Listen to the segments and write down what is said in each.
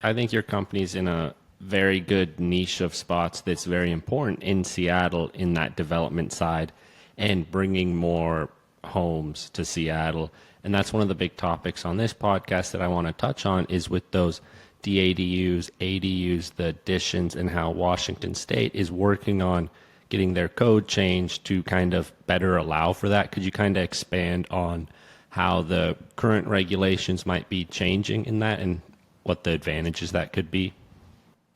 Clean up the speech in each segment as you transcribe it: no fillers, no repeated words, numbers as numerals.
I think your company's in a very good niche of spots that's very important in Seattle in that development side and bringing more homes to Seattle. And that's one of the big topics on this podcast that I want to touch on is with those DADUs, ADUs, the additions, and how Washington State is working on getting their code changed to kind of better allow for that. Could you kind of expand on how the current regulations might be changing in that and what the advantages that could be?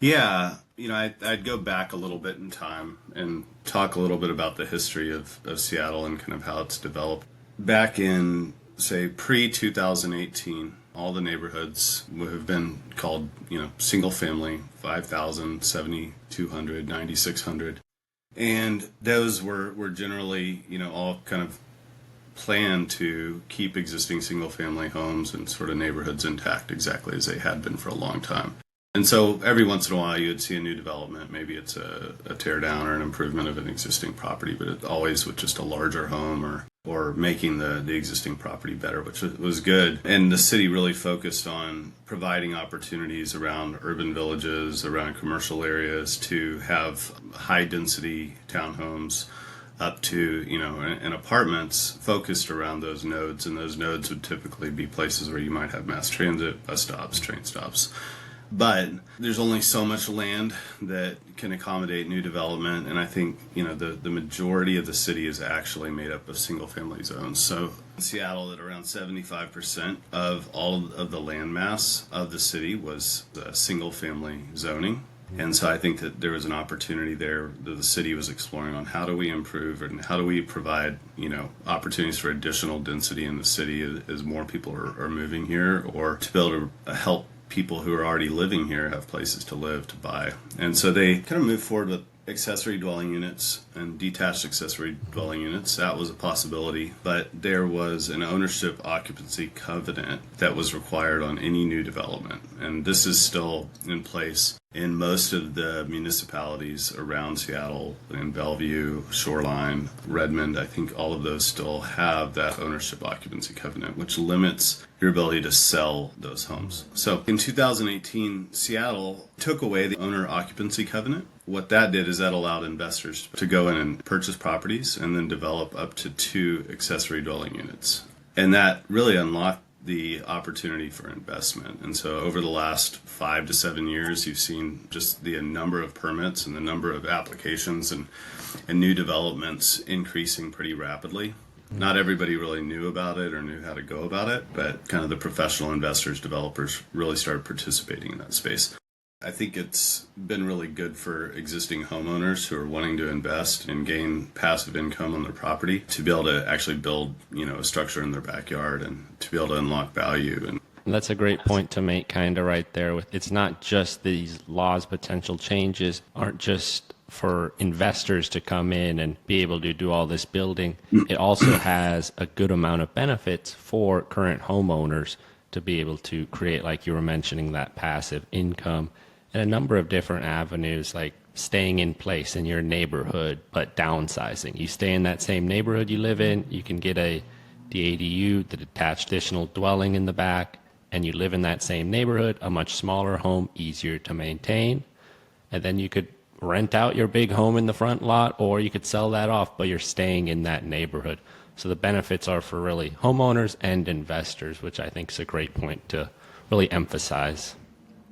Yeah, I'd go back a little bit in time and talk a little bit about the history of Seattle and kind of how it's developed. Back in, say, pre-2018, all the neighborhoods would have been called, single family, 5,000, 7,200, 9,600. And those were generally, all kind of planned to keep existing single family homes and sort of neighborhoods intact exactly as they had been for a long time. And so every once in a while you'd see a new development. Maybe it's a tear down or an improvement of an existing property, but it always with just a larger home or making the existing property better, which was good. And the city really focused on providing opportunities around urban villages, around commercial areas to have high density townhomes up to, and apartments focused around those nodes. And those nodes would typically be places where you might have mass transit, bus stops, train stops. But there's only so much land that can accommodate new development, and I think the majority of the city is actually made up of single-family zones. So in Seattle, at around 75% of all of the land mass of the city was single-family zoning. And so I think that there was an opportunity there that the city was exploring on how do we improve and how do we provide, opportunities for additional density in the city as more people are moving here, or to be able to help people who are already living here have places to live, to buy. And so they kind of moved forward with accessory dwelling units and detached accessory dwelling units. That was a possibility, but there was an ownership occupancy covenant that was required on any new development. And this is still in place in most of the municipalities around Seattle, in Bellevue, Shoreline, Redmond. I think all of those still have that ownership occupancy covenant, which limits your ability to sell those homes. So in 2018, Seattle took away the owner occupancy covenant. What that did is that allowed investors to go in and purchase properties and then develop up to 2 accessory dwelling units. And that really unlocked the opportunity for investment. And so over the last 5 to 7 years, you've seen just the number of permits and the number of applications and new developments increasing pretty rapidly. Not everybody really knew about it or knew how to go about it, but kind of the professional investors, developers really started participating in that space. I think it's been really good for existing homeowners who are wanting to invest and gain passive income on their property to be able to actually build, a structure in their backyard and to be able to unlock value. And that's a great point to make kind of right there. With it's not just these laws, potential changes aren't just for investors to come in and be able to do all this building. It also has a good amount of benefits for current homeowners to be able to create, like you were mentioning, that passive income and a number of different avenues, like staying in place in your neighborhood, but downsizing. You stay in that same neighborhood you live in, you can get the ADU, the detached additional dwelling in the back, and you live in that same neighborhood, a much smaller home, easier to maintain. And then you could rent out your big home in the front lot, or you could sell that off, but you're staying in that neighborhood. So the benefits are for really homeowners and investors, which I think is a great point to really emphasize.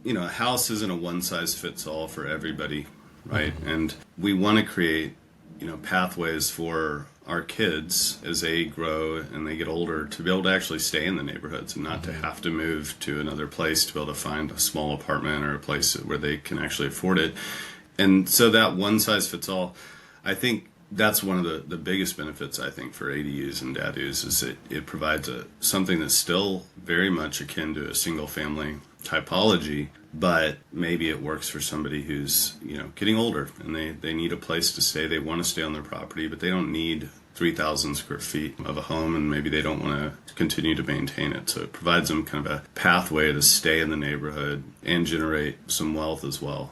A house isn't a one-size-fits-all for everybody, right? Mm-hmm. And we want to create, pathways for our kids as they grow and they get older to be able to actually stay in the neighborhoods and not to have to move to another place to be able to find a small apartment or a place where they can actually afford it. And so that one-size-fits-all, I think that's one of the biggest benefits, I think, for ADUs and DADUs is that it provides something that's still very much akin to a single-family typology, but maybe it works for somebody who's getting older and they need a place to stay. They want to stay on their property, but they don't need 3,000 square feet of a home, and maybe they don't want to continue to maintain it. So it provides them kind of a pathway to stay in the neighborhood and generate some wealth as well.